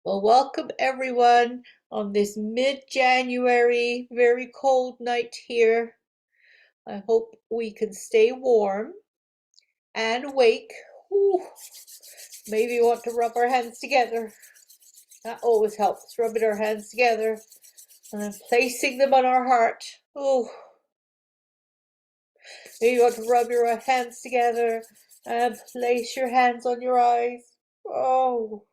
Well, welcome everyone on this mid-January, very cold night here. I hope we can stay warm and awake. Ooh, maybe we want to rub our hands together. That always helps, rubbing our hands together and then placing them on our heart. Oh, maybe you want to rub your hands together and place your hands on your eyes. Oh,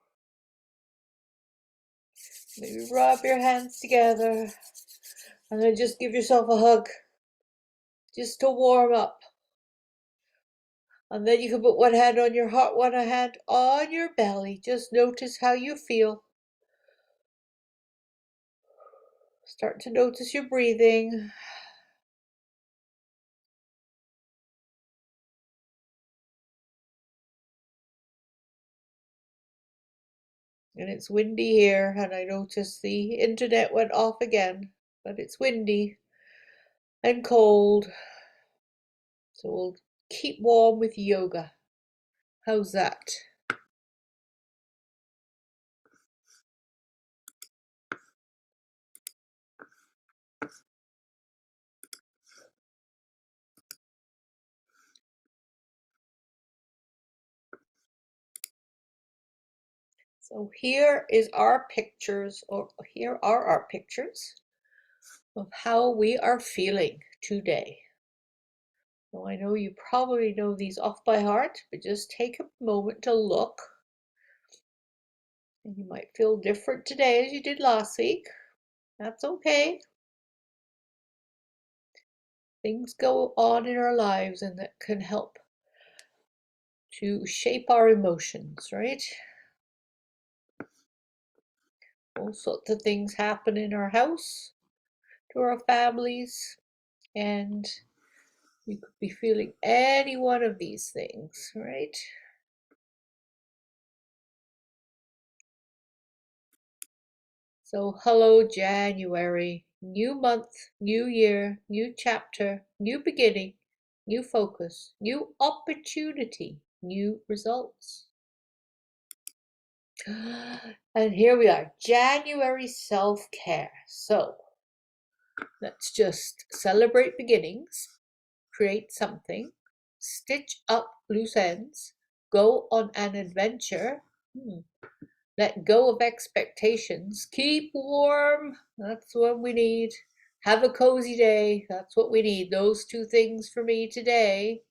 maybe rub your hands together and then just give yourself a hug just to warm up. And then you can put one hand on your heart, one hand on your belly. Just notice how you feel. Start to notice your breathing. And it's windy here, and I noticed the internet went off again, but it's windy and cold. So we'll keep warm with yoga. How's that? So here are our pictures of how we are feeling today. Well, I know you probably know these off by heart, but just take a moment to look. And you might feel different today as you did last week. That's okay. Things go on in our lives and that can help to shape our emotions, right? All sorts of things happen in our house, to our families, and you could be feeling any one of these things, right? So hello January, new month, new year, new chapter, new beginning, new focus, new opportunity, new results. And here we are, January self-care. So let's just celebrate beginnings, create something, stitch up loose ends, go on an adventure, let go of expectations, keep warm, that's what we need. Have a cozy day, that's what we need. Those two things for me today.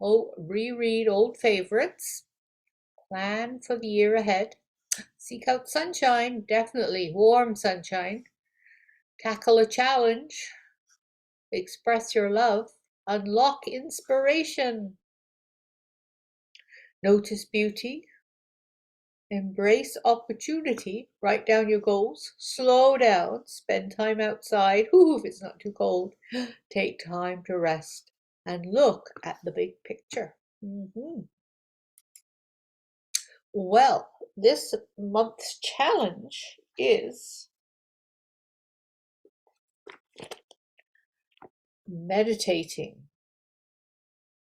Oh, reread old favorites, plan for the year ahead, seek out sunshine, definitely warm sunshine, tackle a challenge, express your love, unlock inspiration, notice beauty, embrace opportunity, write down your goals, slow down, spend time outside, if it's not too cold, take time to rest, and look at the big picture. Well, this month's challenge is meditating.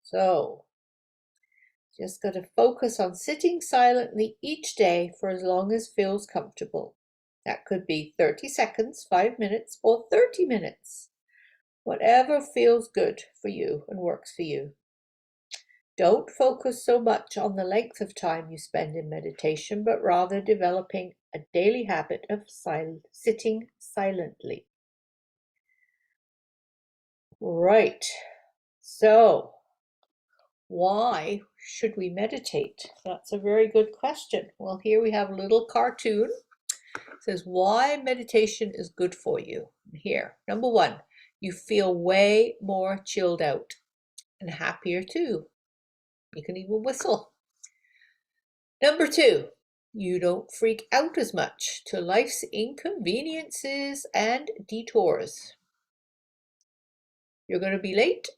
So, just got to focus on sitting silently each day for as long as feels comfortable. That could be 30 seconds, 5 minutes, or 30 minutes. Whatever feels good for you and works for you. Don't focus so much on the length of time you spend in meditation, but rather developing a daily habit of sitting silently. Right. So, why should we meditate? That's a very good question. Well, here we have a little cartoon. It says why meditation is good for you. Here, number one, you feel way more chilled out and happier too. You can even whistle. Number two, you don't freak out as much to life's inconveniences and detours. You're going to be late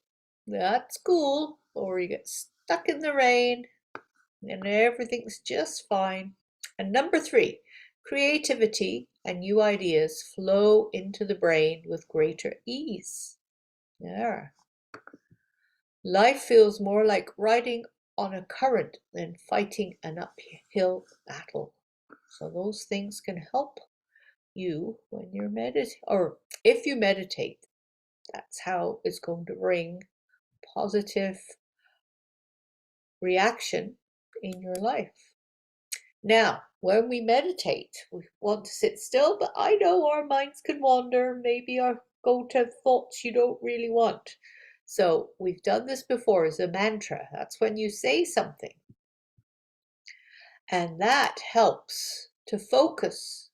at school, or you get stuck in the rain, and everything's just fine. And number three, creativity and new ideas flow into the brain with greater ease. Yeah. Life feels more like riding on a current than fighting an uphill battle. So those things can help you when you're meditating, or if you meditate, that's how it's going to bring positive reaction in your life. Now, when we meditate, we want to sit still, but I know our minds can wander, maybe our go to thoughts you don't really want. So we've done this before as a mantra. That's when you say something. And that helps to focus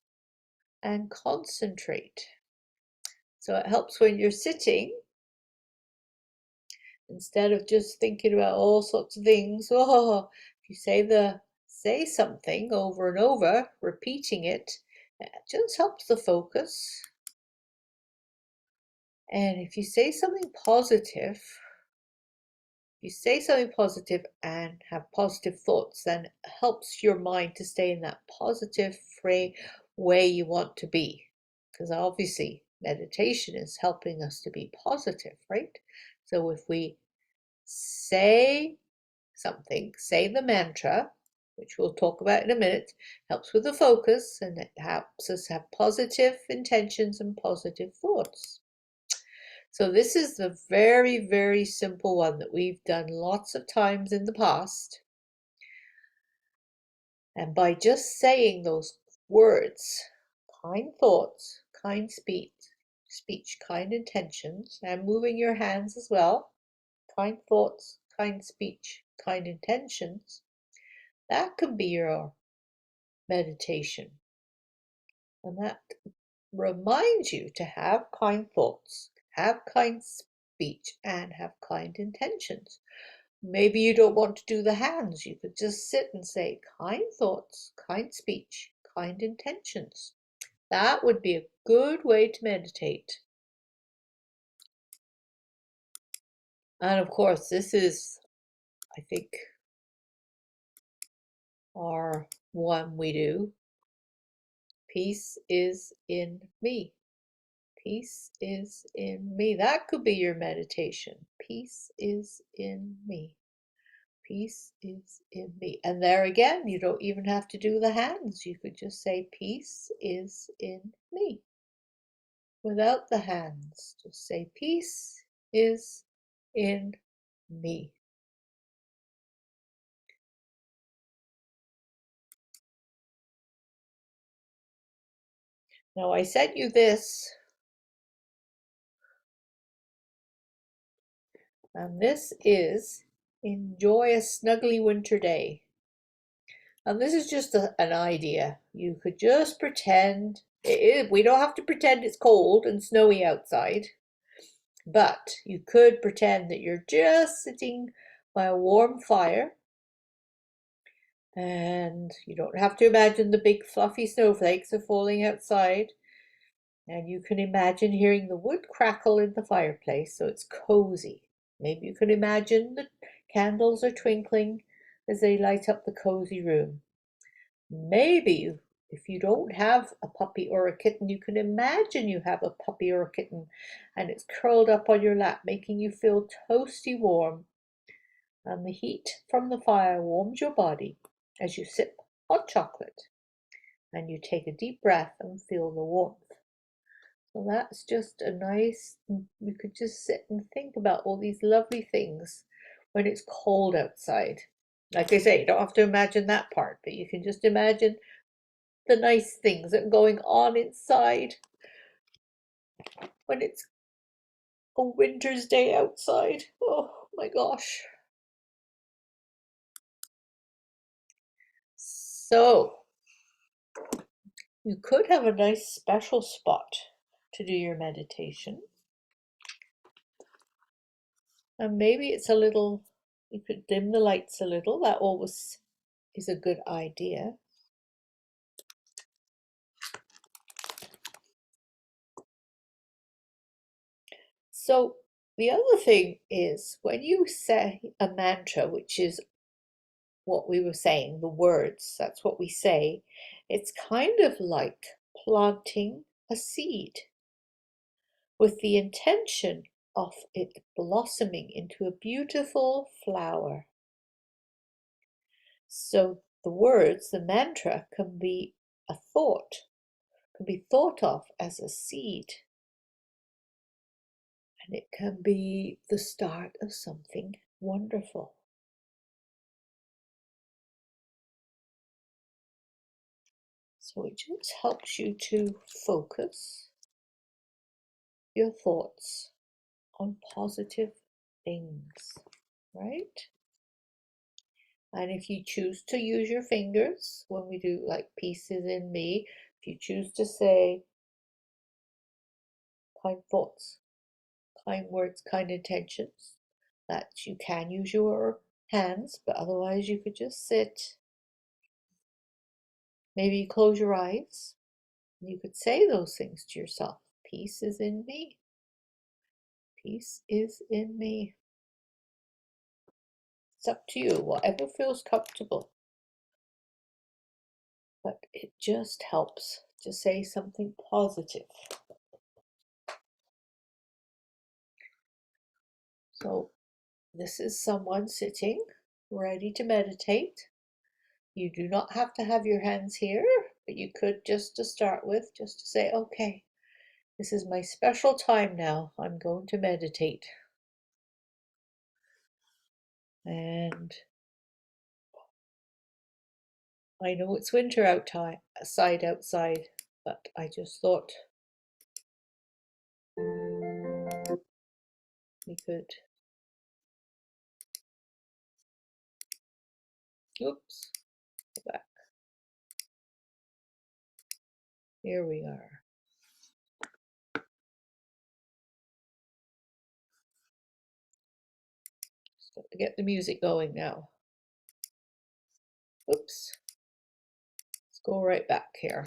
and concentrate. So it helps when you're sitting, instead of just thinking about all sorts of things. Oh, if you say something over and over, repeating it just helps the focus. And if you say something positive, and have positive thoughts, then it helps your mind to stay in that positive way you want to be. Because obviously meditation is helping us to be positive, right? So if we say something, say the mantra, which we'll talk about in a minute, helps with the focus, and it helps us have positive intentions and positive thoughts. So this is the very, very simple one that we've done lots of times in the past. And by just saying those words, kind thoughts, kind speech, kind intentions, and moving your hands as well, kind thoughts, kind speech, kind intentions, that can be your meditation. And that reminds you to have kind thoughts, have kind speech, and have kind intentions. Maybe you don't want to do the hands. You could just sit and say kind thoughts, kind speech, kind intentions. That would be a good way to meditate. And of course, this is, I think, our one we do. Peace is in me. Peace is in me. That could be your meditation. Peace is in me. Peace is in me. And there again, you don't even have to do the hands. You could just say, peace is in me. Without the hands, just say, peace is in me. Now, I sent you this, and this is Enjoy a Snuggly Winter Day. And this is just an idea. You could just pretend, we don't have to pretend it's cold and snowy outside, but you could pretend that you're just sitting by a warm fire, and you don't have to imagine the big fluffy snowflakes are falling outside. And you can imagine hearing the wood crackle in the fireplace, so it's cozy. Maybe you can imagine the candles are twinkling as they light up the cozy room. Maybe if you don't have a puppy or a kitten, you can imagine you have a puppy or a kitten and it's curled up on your lap, making you feel toasty warm. And the heat from the fire warms your body as you sip hot chocolate and you take a deep breath and feel the warmth. So that's just a nice, you could just sit and think about all these lovely things when it's cold outside. Like I say, you don't have to imagine that part, but you can just imagine the nice things that are going on inside when it's a winter's day outside. Oh my gosh. So you could have a nice special spot to do your meditation. And maybe it's a little, you could dim the lights a little. That always is a good idea. So the other thing is when you say a mantra, which is what we were saying, the words, that's what we say, it's kind of like planting a seed with the intention of it blossoming into a beautiful flower. So the words, the mantra, can be a thought, can be thought of as a seed, and it can be the start of something wonderful. So it just helps you to focus your thoughts on positive things, right? And if you choose to use your fingers, when we do like pieces in me, if you choose to say kind thoughts, kind words, kind intentions, that you can use your hands, but otherwise you could just sit. Maybe you close your eyes. You could say those things to yourself. Peace is in me. Peace is in me. It's up to you, whatever feels comfortable. But it just helps to say something positive. So this is someone sitting, ready to meditate. You do not have to have your hands here, but you could just to start with, just to say, okay, this is my special time now. I'm going to meditate. And I know it's winter outside, but I just thought we could, oops, go back. Here we are. Just got to get the music going now. Oops. Let's go right back here.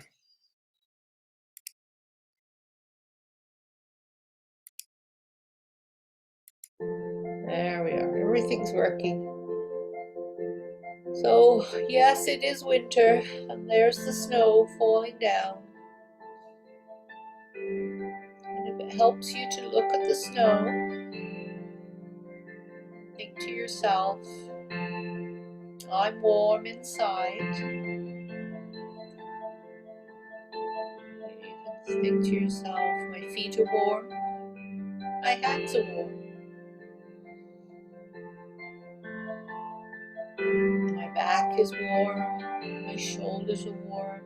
There we are. Everything's working. So, yes, it is winter, and there's the snow falling down. And if it helps you to look at the snow, think to yourself, I'm warm inside. You can think to yourself, my feet are warm, my hands are warm. My back is warm, my shoulders are warm,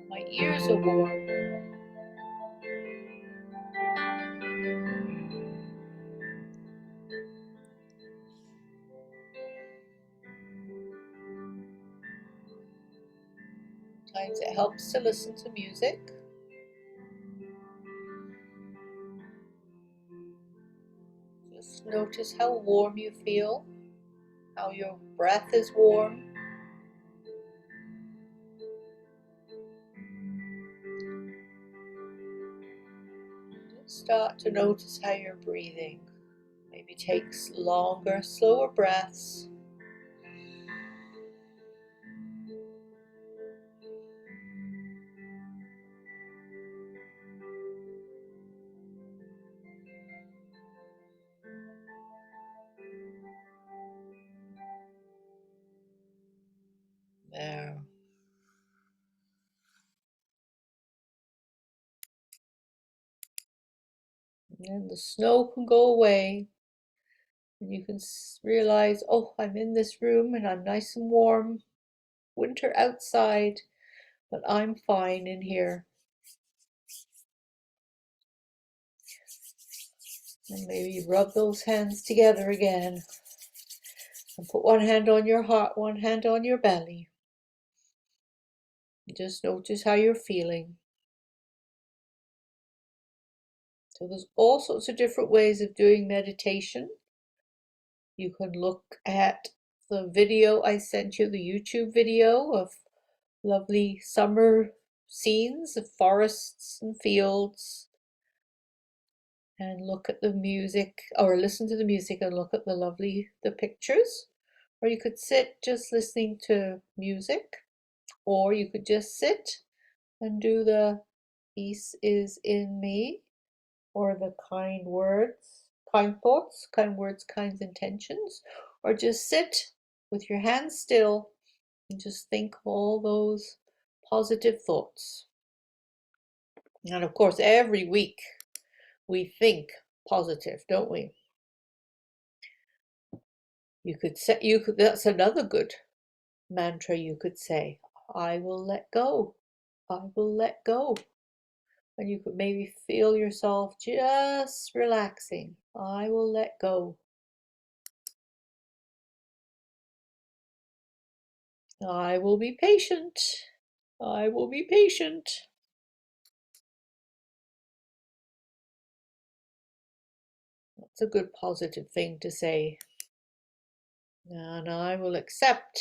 my ears are warm. Sometimes it helps to listen to music. Just notice how warm you feel, how your breath is warm. Just start to notice how you're breathing. Maybe take longer, slower breaths. There. And the snow can go away. And you can realize, oh, I'm in this room and I'm nice and warm. Winter outside, but I'm fine in here. And maybe rub those hands together again. And put one hand on your heart, one hand on your belly. And just notice how you're feeling. So there's all sorts of different ways of doing meditation. You can look at the video I sent you, the YouTube video of lovely summer scenes of forests and fields, and look at the music, or listen to the music and look at the pictures. Or you could sit just listening to music, or you could just sit and do the peace is in me, or the kind words, kind thoughts, kind words, kind intentions, or just sit with your hands still and just think all those positive thoughts. And of course, every week we think positive, don't we? That's another good mantra you could say. I will let go. I will let go. And you could maybe feel yourself just relaxing. I will let go. I will be patient. I will be patient. That's a good positive thing to say. And I will accept.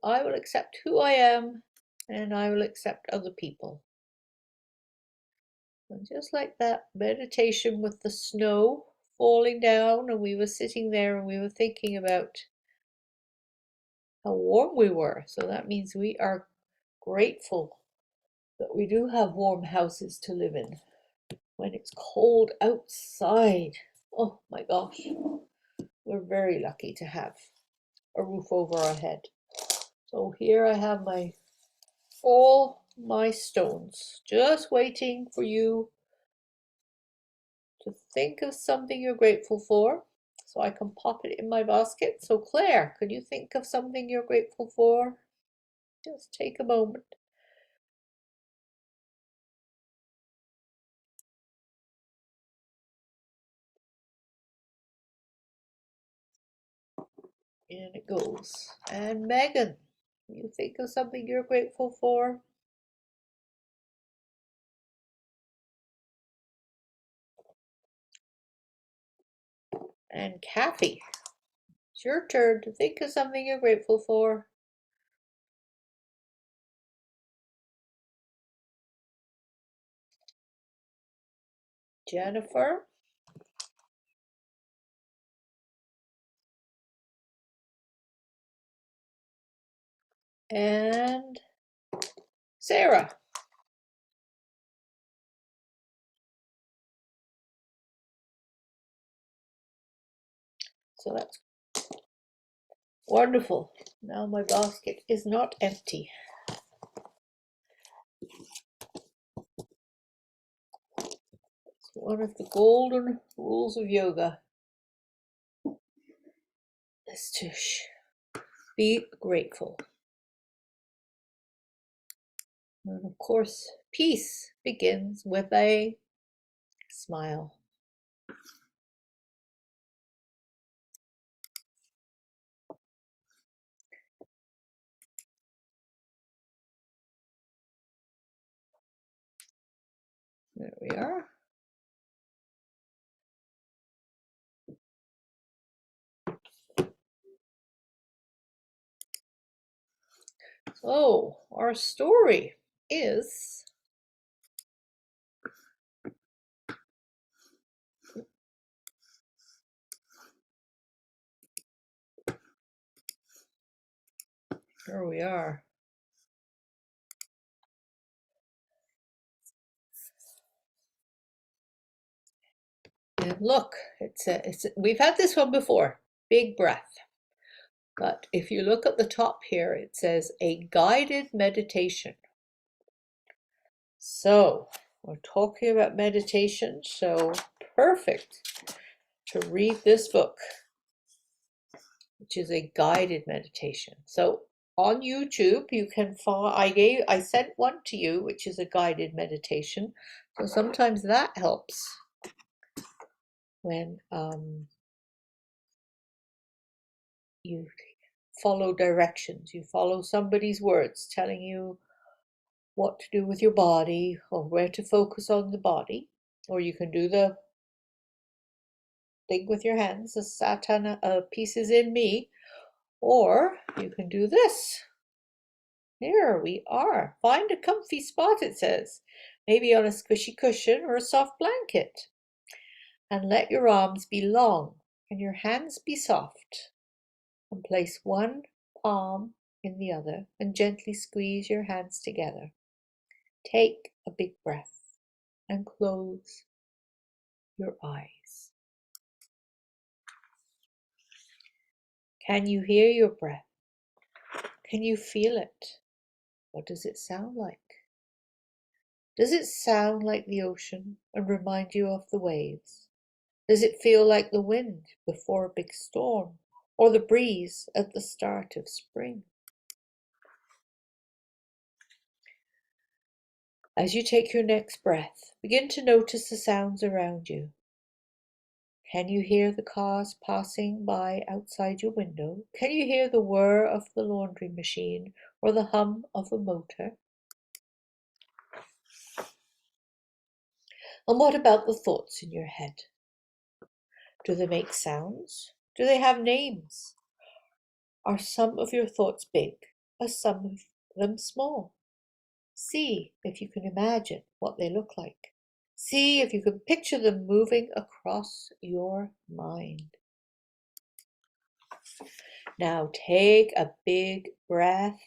I will accept who I am, and I will accept other people. And just like that meditation with the snow falling down, and we were sitting there and we were thinking about how warm we were. So that means we are grateful that we do have warm houses to live in when it's cold outside. Oh my gosh, we're very lucky to have a roof over our head. So here I have all my stones, just waiting for you to think of something you're grateful for, so I can pop it in my basket. So Claire, could you think of something you're grateful for? Just take a moment. And it goes. And Megan, you think of something you're grateful for? And Kathy, it's your turn to think of something you're grateful for. Jennifer. And Sarah. So that's wonderful. Now my basket is not empty. It's one of the golden rules of yoga is to be grateful. And of course, peace begins with a smile. There we are. So our story is here we are. And look, we've had this one before, big breath. But if you look at the top here, it says a guided meditation. So we're talking about meditation, so perfect to read this book, which is a guided meditation. So on YouTube, you can find, I sent one to you, which is a guided meditation. So sometimes that helps when you follow directions, you follow somebody's words telling you what to do with your body or where to focus on the body, or you can do the thing with your hands, the Satana pieces in me, or you can do this. Here we are. Find a comfy spot, it says, maybe on a squishy cushion or a soft blanket, and let your arms be long and your hands be soft, and place one palm in the other and gently squeeze your hands together. Take a big breath and close your eyes. Can you hear your breath? Can you feel it? What does it sound like? Does it sound like the ocean and remind you of the waves? Does it feel like the wind before a big storm or the breeze at the start of spring? As you take your next breath, begin to notice the sounds around you. Can you hear the cars passing by outside your window? Can you hear the whir of the laundry machine or the hum of a motor? And what about the thoughts in your head? Do they make sounds? Do they have names? Are some of your thoughts big? Are some of them small? See if you can imagine what they look like. See if you can picture them moving across your mind. Now take a big breath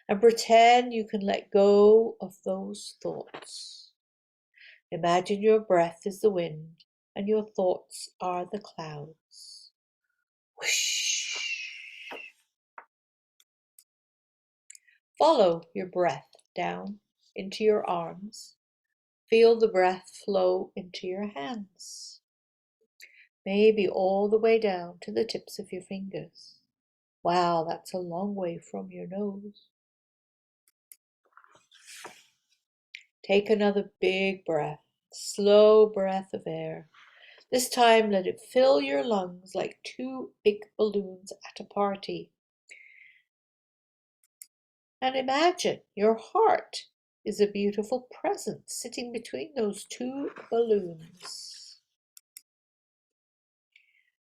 and pretend you can let go of those thoughts. Imagine your breath is the wind and your thoughts are the clouds. Whoosh. Follow your breath down into your arms. Feel the breath flow into your hands. Maybe all the way down to the tips of your fingers. Wow, that's a long way from your nose. Take another big breath, slow breath of air. This time let it fill your lungs like two big balloons at a party. And imagine your heart is a beautiful present sitting between those two balloons.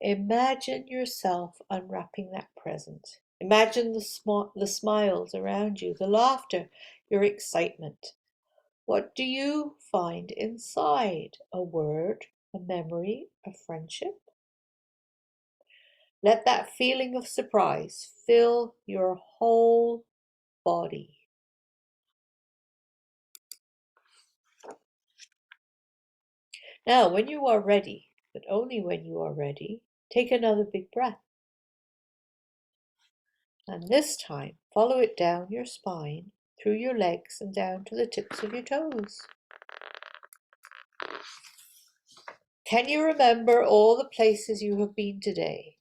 Imagine yourself unwrapping that present. Imagine the smiles around you, the laughter, your excitement. What do you find inside? A word, a memory, a friendship? Let that feeling of surprise fill your whole body. Now, when you are ready, but only when you are ready, take another big breath. And this time, follow it down your spine, through your legs, and down to the tips of your toes. Can you remember all the places you have been today?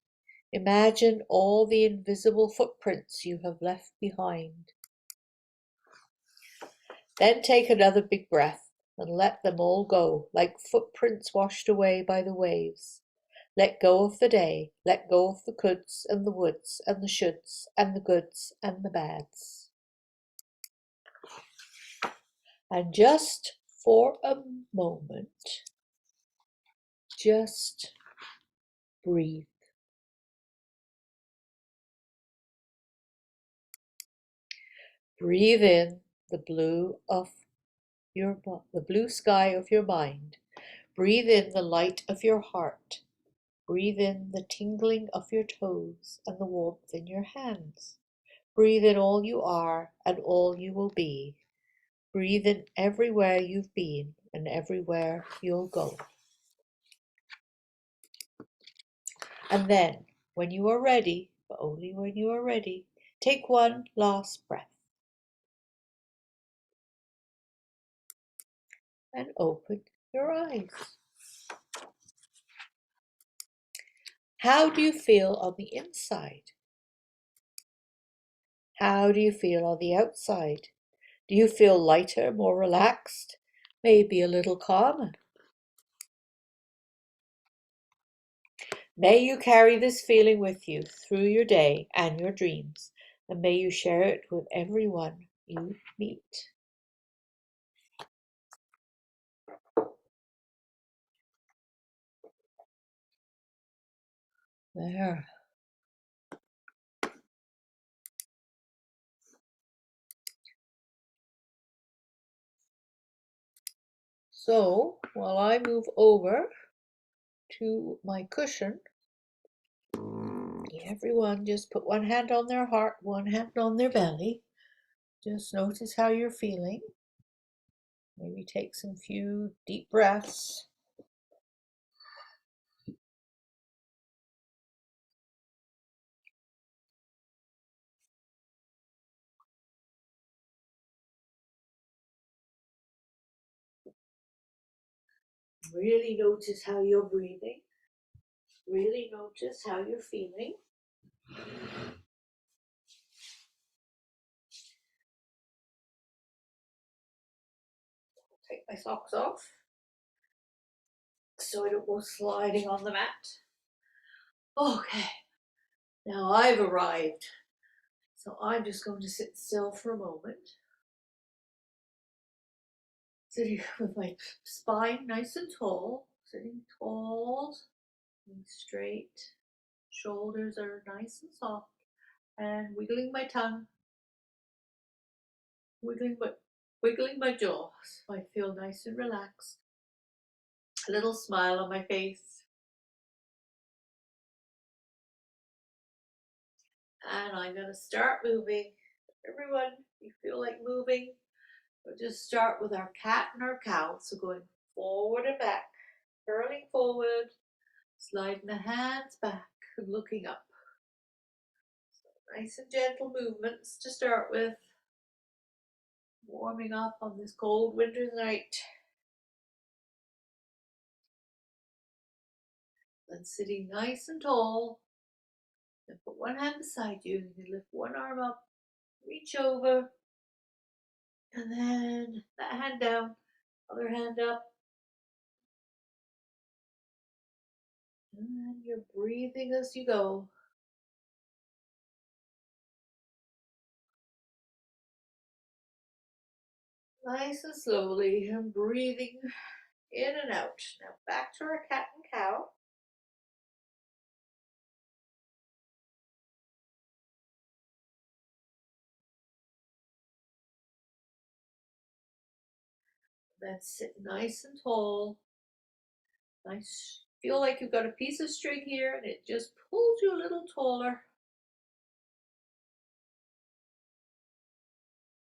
Imagine all the invisible footprints you have left behind. Then take another big breath and let them all go, like footprints washed away by the waves. Let go of the day, let go of the coulds and the woulds and the shoulds and the goods and the bads. And just for a moment, just breathe. Breathe in the blue sky of your mind. Breathe in the light of your heart. Breathe in the tingling of your toes and the warmth in your hands. Breathe in all you are and all you will be. Breathe in everywhere you've been and everywhere you'll go. And then, when you are ready, but only when you are ready, take one last breath. And open your eyes. How do you feel on the inside? How do you feel on the outside? Do you feel lighter, more relaxed, maybe a little calmer? May you carry this feeling with you through your day and your dreams, and may you share it with everyone you meet. There. So, while I move over to my cushion, everyone just put one hand on their heart, one hand on their belly. Just notice how you're feeling. Maybe take some few deep breaths. Really notice how you're breathing. Really notice how you're feeling. Take my socks off so I don't go sliding on the mat. Okay, now I've arrived. So I'm just going to sit still for a moment. Sitting with my spine nice and tall, sitting tall, and straight. Shoulders are nice and soft, and wiggling my tongue, wiggling my jaw so I feel nice and relaxed. A little smile on my face. And I'm going to start moving. Everyone, you feel like moving, we'll just start with our cat and our cow. So going forward and back, curling forward, sliding the hands back and looking up. So nice and gentle movements to start with. Warming up on this cold winter's night. Then sitting nice and tall. And put one hand beside you and you lift one arm up, reach over, and then that hand down, other hand up. And you're breathing as you go. Nice and slowly, and breathing in and out. Now back to our cat and cow. Then sit nice and tall. Nice. Feel like you've got a piece of string here and it just pulls you a little taller.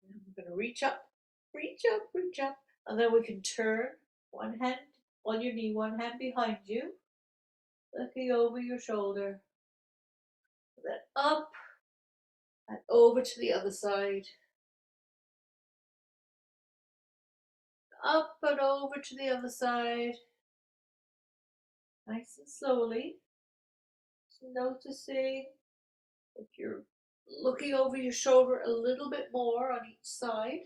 And we're going to reach up, reach up, reach up. And then we can turn one hand on your knee, one hand behind you, looking over your shoulder. Then up and over to the other side. Up and over to the other side. Nice and slowly. Just noticing if you're looking over your shoulder a little bit more on each side.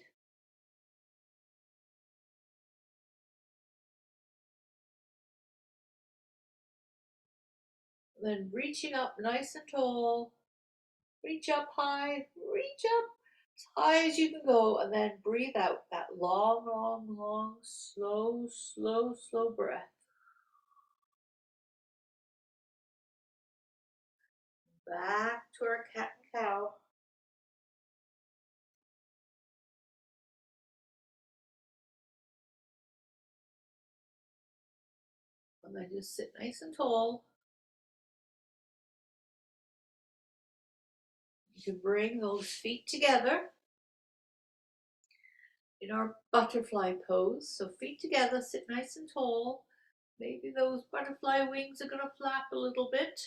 Then reaching up nice and tall. Reach up high, reach up as high as you can go, and then breathe out that long, long, long, slow, slow, slow breath. Back to our cat and cow. And then just sit nice and tall. You can bring those feet together in our butterfly pose. So feet together, sit nice and tall. Maybe those butterfly wings are going to flap a little bit.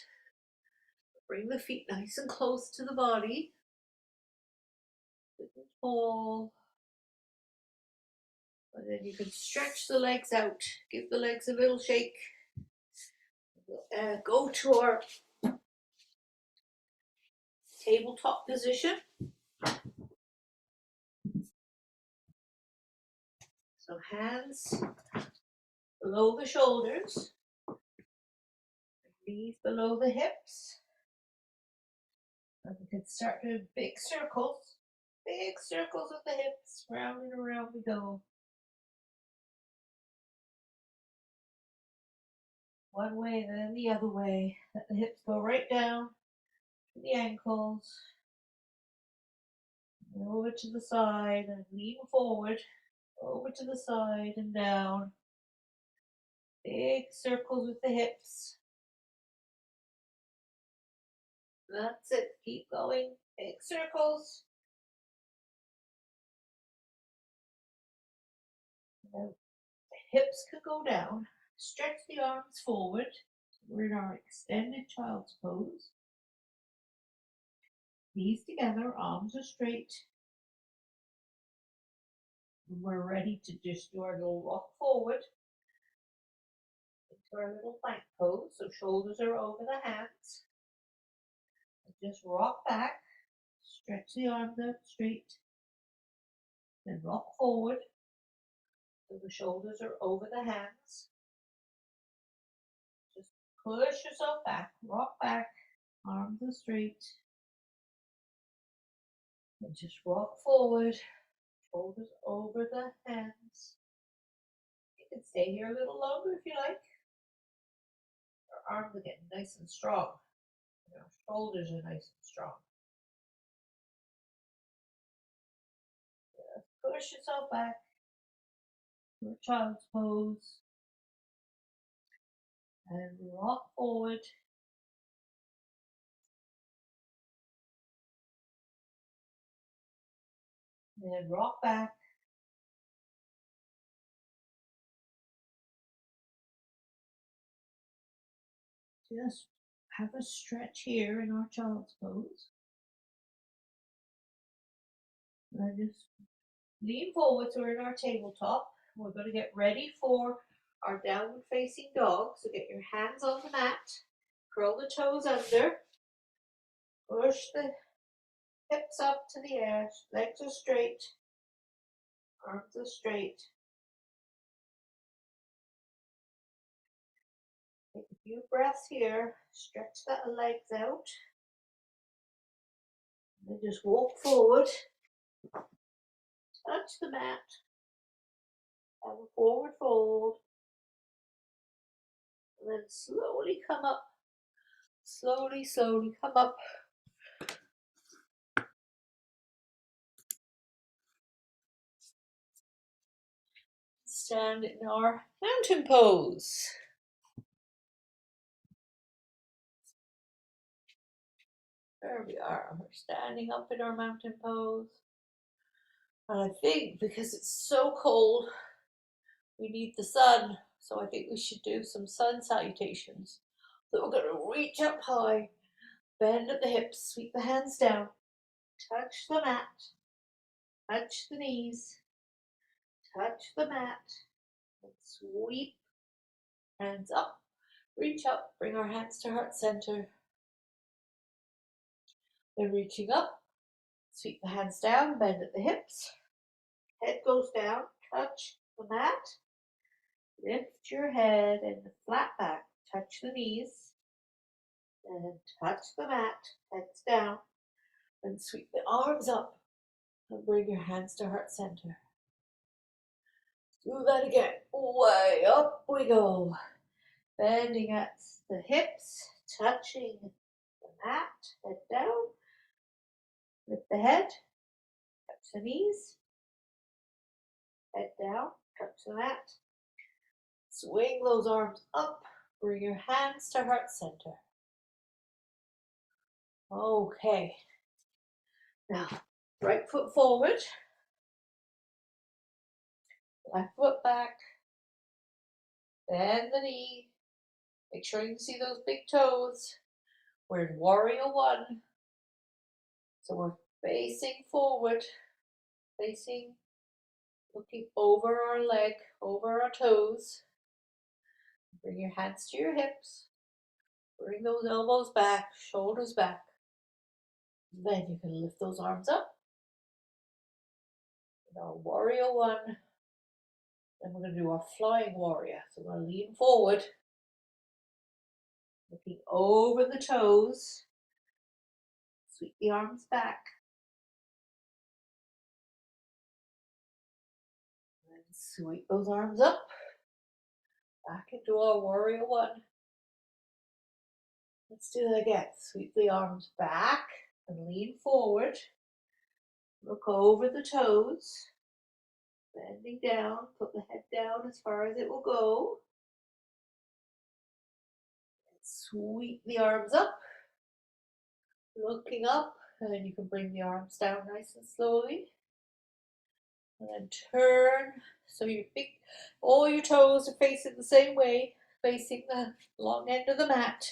Bring the feet nice and close to the body. Sit tall. And then you can stretch the legs out. Give the legs a little shake. Go to our tabletop position. So hands below the shoulders, knees below the hips. And we can start doing big circles with the hips. Round and around we go. One way, then the other way. Let the hips go right down to the ankles. And over to the side and lean forward. Over to the side and down. Big circles with the hips. That's it. Keep going. Big circles. Now, hips can go down. Stretch the arms forward. We're in our extended child's pose. Knees together, arms are straight. We're ready to just do our little rock forward. to our little plank pose. So shoulders are over the hands. And just rock back, stretch the arms out straight, then rock forward. So the shoulders are over the hands. Just push yourself back, rock back, arms are straight. And just rock forward, shoulders over the hands. You can stay here a little longer if you like. Our arms are getting nice and strong. And our shoulders are nice and strong. Just push yourself back to a child's pose. And rock forward. And then rock back. Just have a stretch here in our child's pose. And just lean forward so we're in our tabletop. We're going to get ready for our downward facing dog. So get your hands on the mat, curl the toes under, push the hips up to the air, legs are straight, arms are straight. Take a few breaths here, stretch the legs out. And then just walk forward, touch the mat, have a forward fold, and then slowly come up. Slowly come up. Stand in our mountain pose. There we are. We're standing up in our mountain pose. And I think because it's so cold, we need the sun. So I think we should do some sun salutations. So we're going to reach up high, bend at the hips, sweep the hands down, touch the mat, touch the knees, touch the mat, and sweep hands up, reach up, bring our hands to heart center. Then reaching up, sweep the hands down, bend at the hips, head goes down, touch the mat, lift your head and the flat back, touch the knees, and touch the mat, heads down, and sweep the arms up and bring your hands to heart center. Do that again. Way up we go. Bending at the hips, touching the mat, head down, lift the head, touch the knees, head down, touch the mat. Swing those arms up, bring your hands to heart center. Okay. Now, right foot forward, left foot back, bend the knee, make sure you can see those big toes. We're in warrior one. So we're facing forward, looking over our leg, over our toes. Bring your hands to your hips. Bring those elbows back, shoulders back. Then you can lift those arms up. In our warrior one. Then we're going to do our flying warrior. So we're going to lean forward, looking over the toes. Sweep the arms back. And sweep those arms up. Back into our warrior one. Let's do that again. Sweep the arms back and lean forward. Look over the toes. Bending down, put the head down as far as it will go. And sweep the arms up. Looking up, and then you can bring the arms down nice and slowly. And then turn so all your toes are facing the same way, facing the long end of the mat.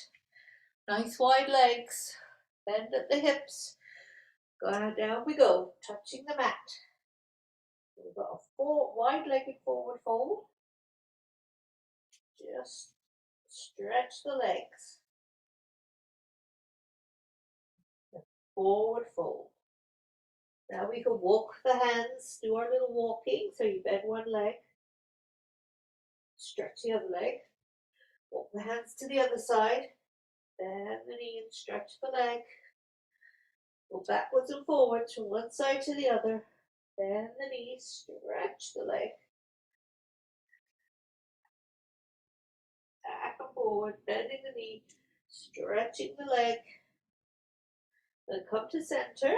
Nice wide legs, bend at the hips. Down we go, touching the mat. We've got a wide-legged forward fold. Just Stretch the legs. Forward fold. Now we can walk the hands, do our little walking. So you bend one leg, stretch the other leg, walk the hands to the other side, bend the knee and stretch the leg. Go backwards and forwards from one side to the other. Bend the knee, stretch the leg. Back and forward, bending the knee, stretching the leg. Then come to center.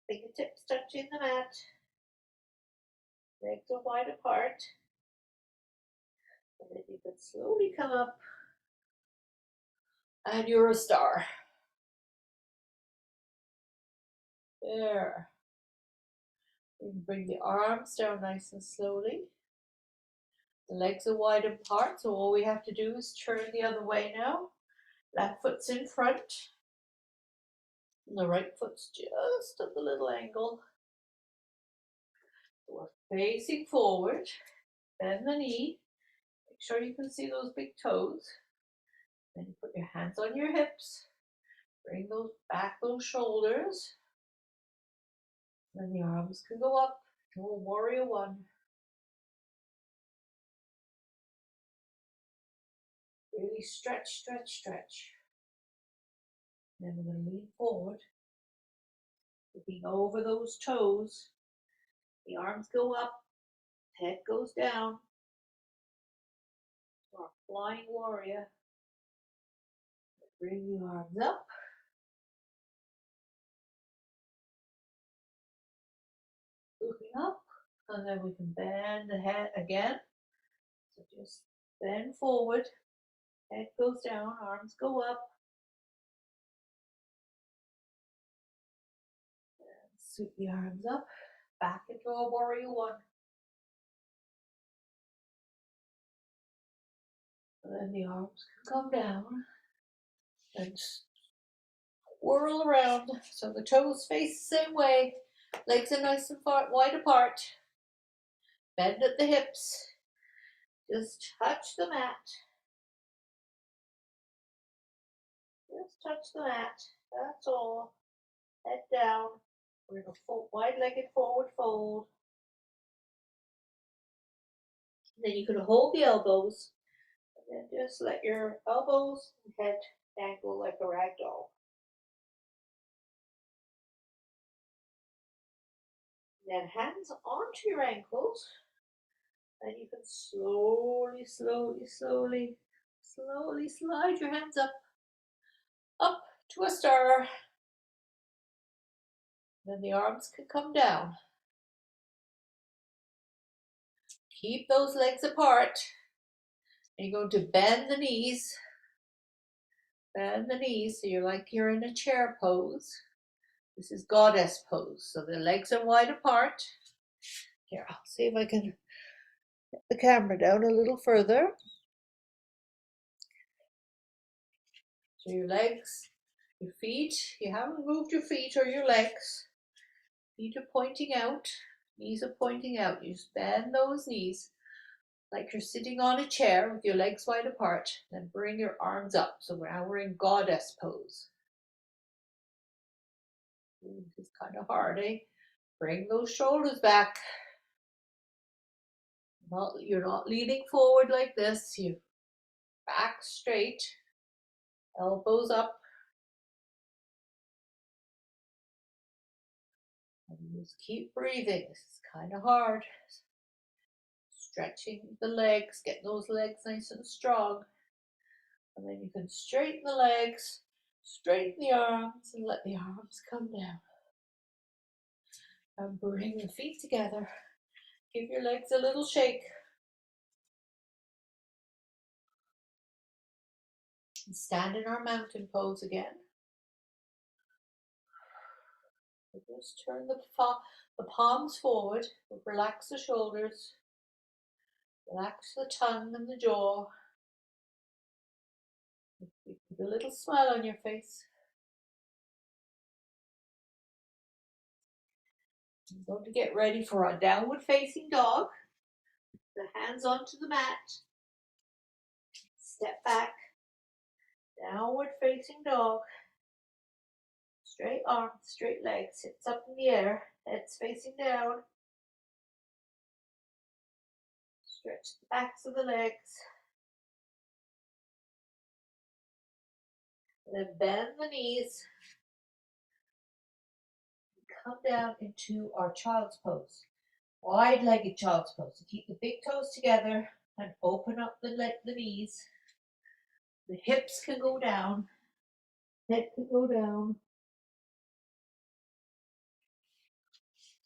Fingertips touching the mat. Legs are wide apart. And then you can slowly come up. And you're a star. There. You can bring the arms down nice and slowly. The legs are wide apart, so all we have to do is turn the other way now. Left foot's in front. And the right foot's just at the little angle. So we're facing forward. Bend the knee. Make sure you can see those big toes. Then you put your hands on your hips. Bring those back, those shoulders. Then the arms can go up to a warrior one. Really stretch, stretch, stretch. Then we're going to lean forward. Looking over those toes. The arms go up. Head goes down. Our flying warrior. Bring the arms up. Looking up. And then we can bend the head again. So just bend forward. Head goes down. Arms go up. And sweep the arms up. Back into a warrior one. And then the arms can come down and whirl around. So the toes face the same way. Legs are nice and wide apart. Bend at the hips. Just touch the mat. Just touch the mat. That's all. Head down. We're going to wide-legged forward fold. Then you can hold the elbows. And then just let your elbows and head dangle like a rag doll. Then hands onto your ankles. And you can slowly, slowly, slowly, slowly slide your hands up. Up to a star. Then the arms can come down. Keep those legs apart. And you're going to bend the knees. Bend the knees so you're like you're in a chair pose. This is goddess pose. So the legs are wide apart. Here, I'll see if I can get the camera down a little further. So your legs, your feet, you haven't moved your feet or your legs. Feet are pointing out, knees are pointing out. You just bend those knees like you're sitting on a chair with your legs wide apart. Then bring your arms up. So now we're in goddess pose. This is kind of hard, eh? Bring those shoulders back. You're not leaning forward like this. You back straight, elbows up. And just keep breathing. This is kind of hard. Stretching the legs, get those legs nice and strong. And then you can straighten the legs, straighten the arms, and let the arms come down. And bring the feet together. Give your legs a little shake. And stand in our mountain pose again. Just turn the palms forward. Relax the shoulders. Relax the tongue and the jaw. Put a little smile on your face. I'm going to get ready for a downward facing dog. The hands onto the mat. Step back, downward facing dog. Straight arms, straight legs, hips up in the air, heads facing down. Stretch the backs of the legs. And then bend the knees. Come down into our child's pose. Wide-legged child's pose. So keep the big toes together and open up the knees. The hips can go down. Head can go down.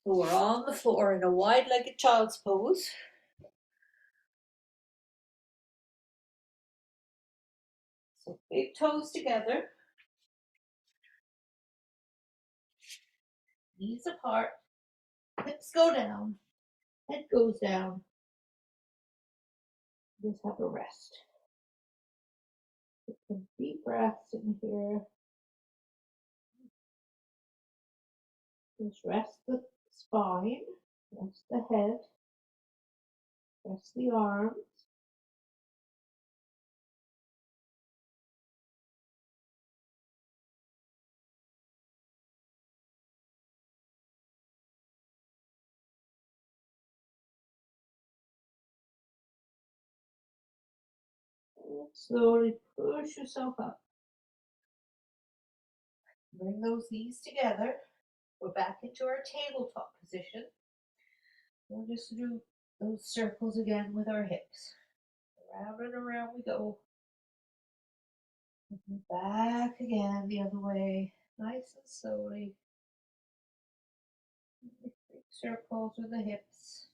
So we're on the floor in a wide-legged child's pose. So big toes together. Knees apart. Hips go down. Head goes down. Just have a rest. Take some deep breaths in here. Just rest the spine, rest the head, rest the arms. And slowly push yourself up. Bring those knees together. We're back into our tabletop position. We'll just do those circles again with our hips. Around and around we go. And back again the other way, nice and slowly. Big circles with the hips.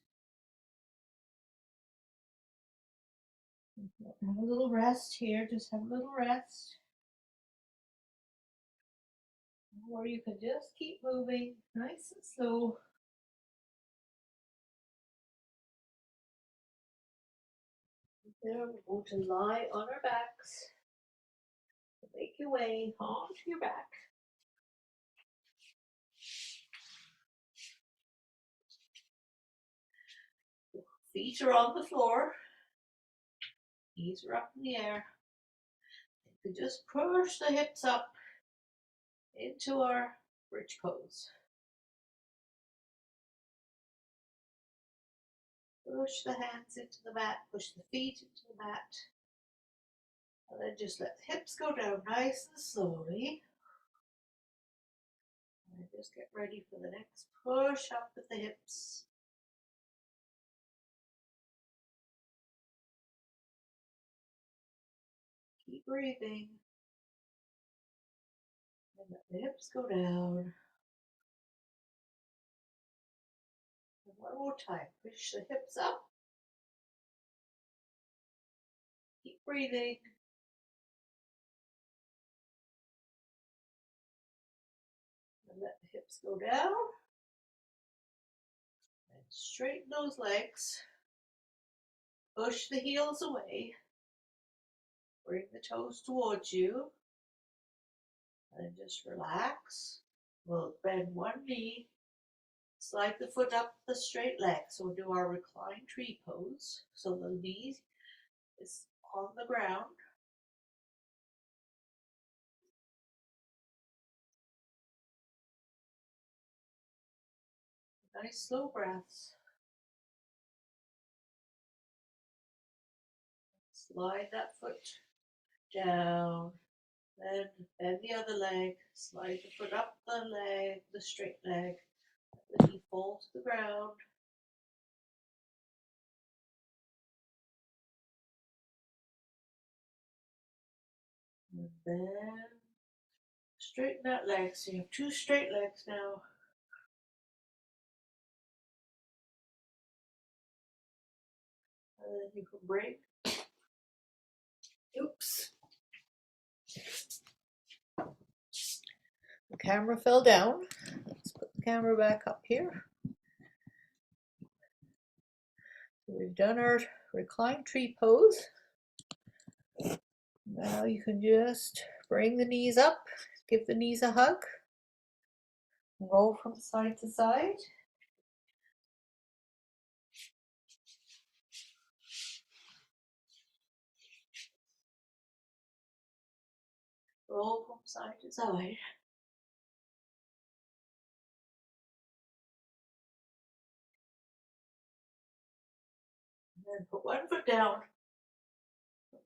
Have a little rest here, just have a little rest. Or you can just keep moving, nice and slow. There, we're going to lie on our backs. Make your way onto your back. Feet are on the floor. Knees are up in the air. You can just push the hips up into our bridge pose. Push the hands into the mat, push the feet into the mat. And then just let the hips go down nice and slowly. And just get ready for the next push up with the hips. Keep breathing. And let the hips go down. And one more time, push the hips up. Keep breathing. And let the hips go down. And straighten those legs. Push the heels away. Bring the toes towards you. And just relax. We'll bend one knee. Slide the foot up the straight leg. So we'll do our reclined tree pose. So the knee is on the ground. Nice slow breaths. Slide that foot down. Then bend the other leg. Slide the foot up the leg, the straight leg. The knee fall to the ground. And then straighten that leg. So you have two straight legs now. And then you can bring. Oops. The camera fell down. Let's put the camera back up here. So we've done our reclined tree pose. Now you can just bring the knees up, give the knees a hug, roll from side to side. Roll from side to side. And then put one foot down.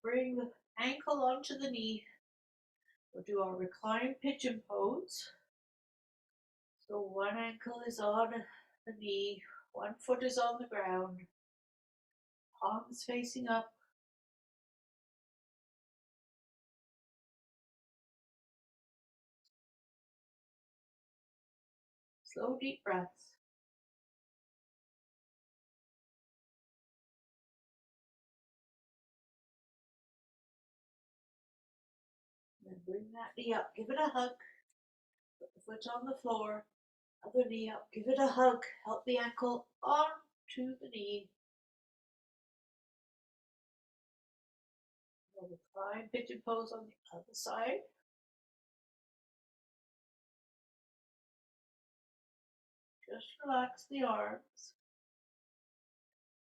Bring the ankle onto the knee. We'll do our reclined pigeon pose. So one ankle is on the knee, one foot is on the ground, palms facing up. Slow, deep breaths. And then bring that knee up, give it a hug. Put the foot on the floor, other knee up, give it a hug. Help the ankle onto the knee. And recline pigeon pose on the other side. Just relax the arms.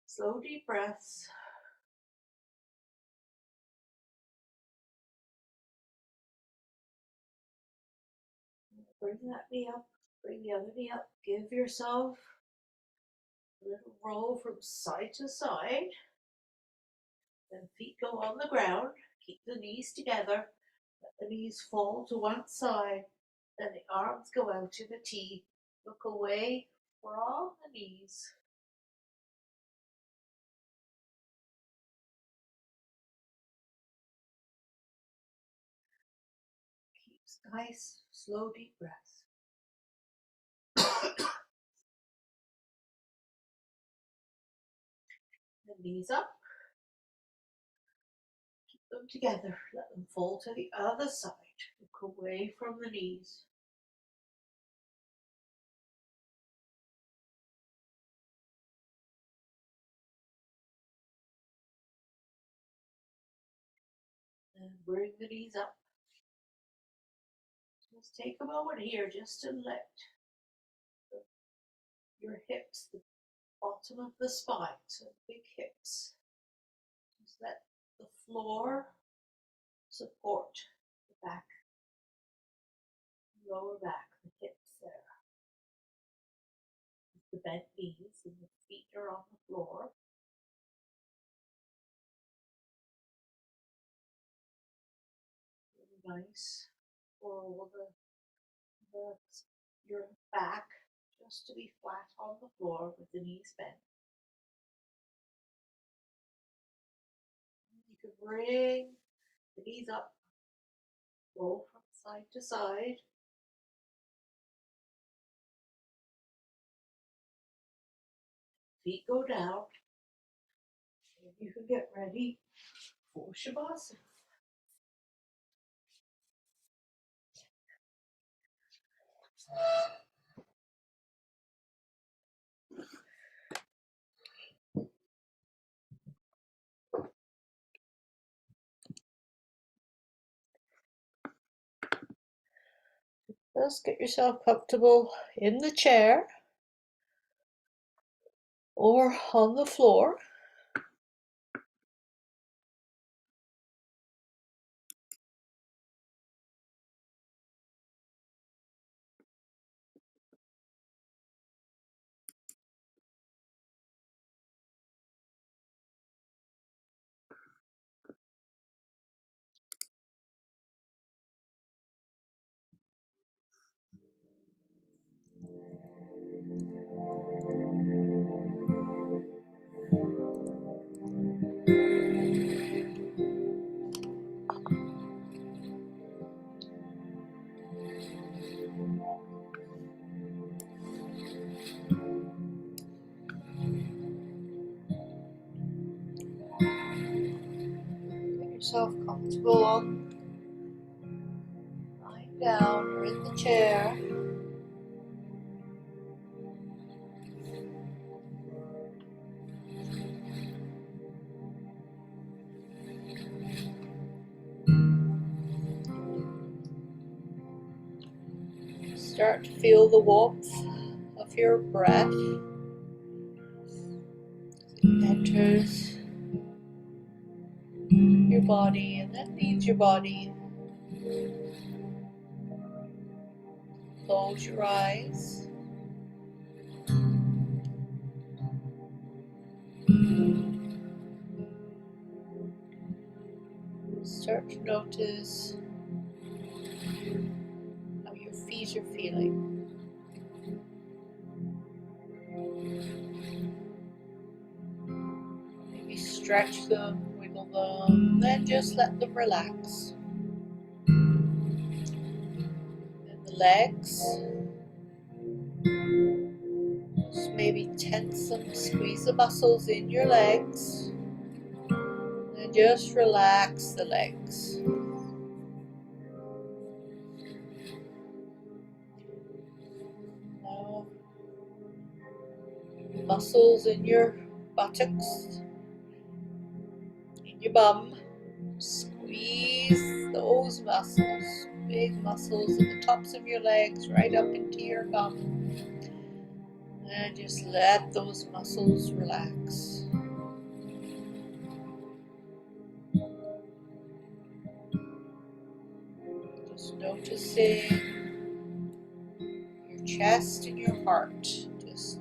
Slow, deep breaths. Bring that knee up, bring the other knee up. Give yourself a little roll from side to side. Then feet go on the ground. Keep the knees together. Let the knees fall to one side. Then the arms go out in a T. Look away from the knees. Keep nice, slow, deep breaths. The knees up. Keep them together. Let them fall to the other side. Look away from the knees. And bring the knees up. Just take a moment here just to let your hips, the bottom of the spine, so big hips. Just let the floor support the back, lower back, the hips there. The bent knees and the feet are on the floor. Really nice for your back just to be flat on the floor with the knees bent. You can bring the knees up, roll from side to side. Feet go down. And you can get ready for Shavasana. Just get yourself comfortable in the chair or on the floor. Get yourself comfortable on lying down or in the chair. Start to feel the warmth of your breath. It enters your body and then leaves your body. Close your eyes. Start to notice how your feet are feeling. Maybe stretch them, wiggle them, then just let them relax. And the legs, just maybe tense them, squeeze the muscles in your legs, and just relax the legs. Now, muscles in your buttocks, in your bum, squeeze those muscles, big muscles at the tops of your legs, right up into your bum. And just let those muscles relax. Just noticing your chest and your heart. Just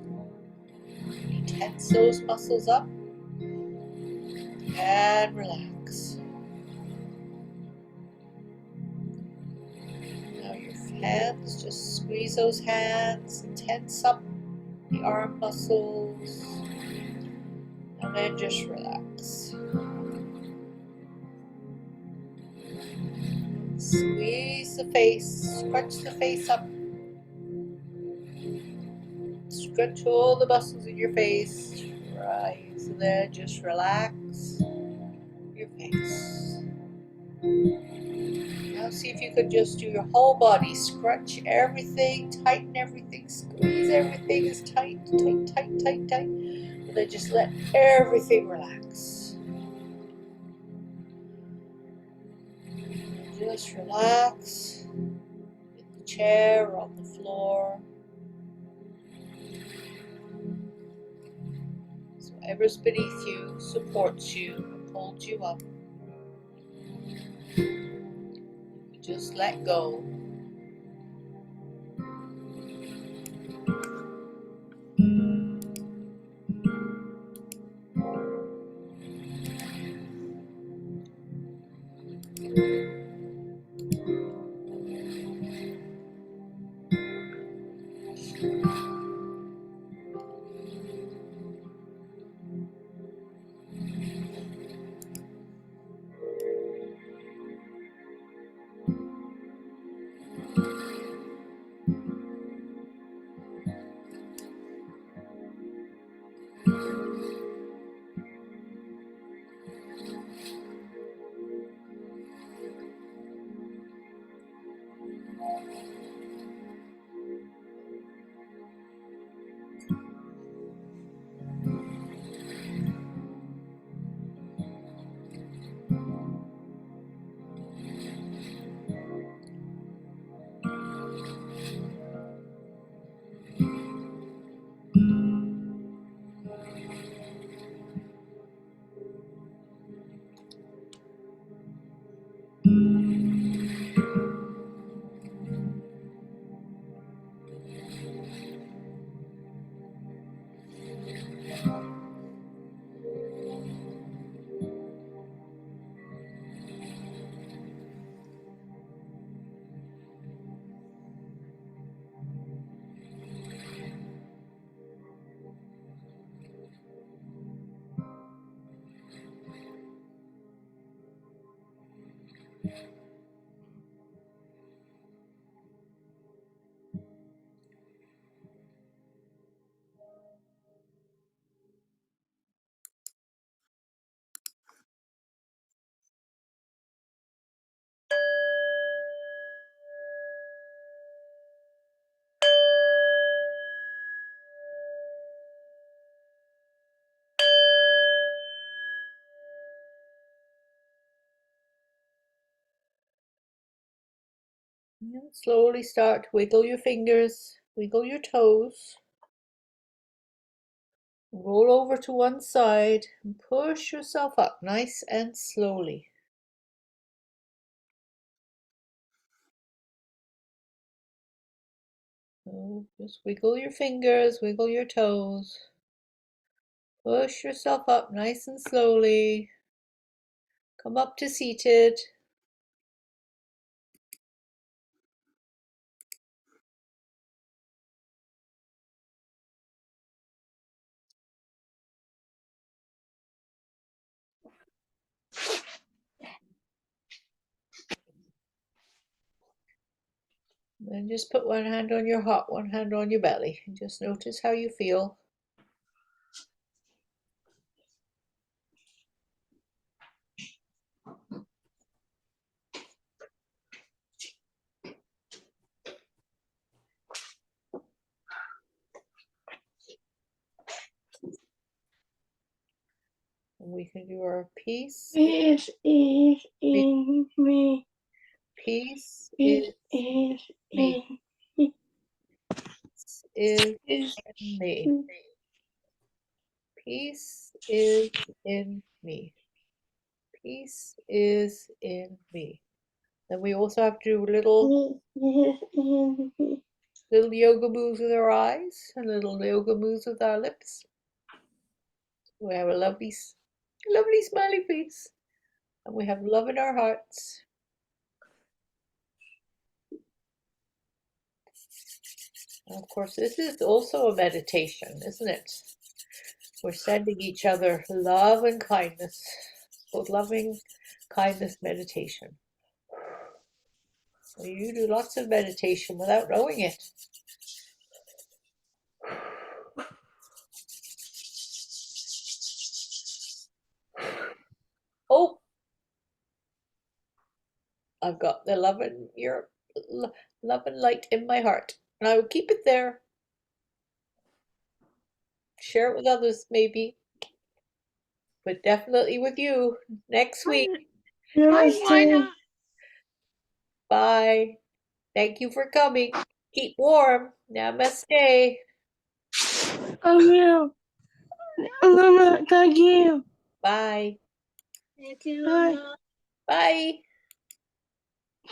tense those muscles up and relax. Now your hands, just squeeze those hands and tense up the arm muscles. And then just relax. Squeeze the face, scrunch the face up. Stretch all the muscles in your face. Right, so then just relax your face. Now see if you could just do your whole body. Scrunch everything, tighten everything, squeeze everything is tight, tight, tight, tight, tight. And then just let everything relax. Just relax in the chair or on the floor. So whatever's beneath you supports you, holds you up. Just let go. Slowly start to wiggle your fingers, wiggle your toes. Roll over to one side and push yourself up nice and slowly. So just wiggle your fingers, wiggle your toes. Push yourself up nice and slowly. Come up to seated. And just put one hand on your heart, one hand on your belly. And just notice how you feel. And we can do our peace. Peace is in me. Peace Peace is is me. in Is is in me. Peace is in me. Peace is in me. Then we also have to do little yoga moves with our eyes and little yoga moves with our lips. We have a lovely smiley face. And we have love in our hearts. And of course, this is also a meditation, isn't it? We're sending each other love and kindness. Both loving kindness meditation. So you do lots of meditation without knowing it. Oh, I've got the love and light in my heart, and I will keep it there. Share it with others, maybe, but definitely with you next week. Namaste. Bye. Thank you for coming. Keep warm. Namaste. I will. Thank you. Bye. Bye. Bye.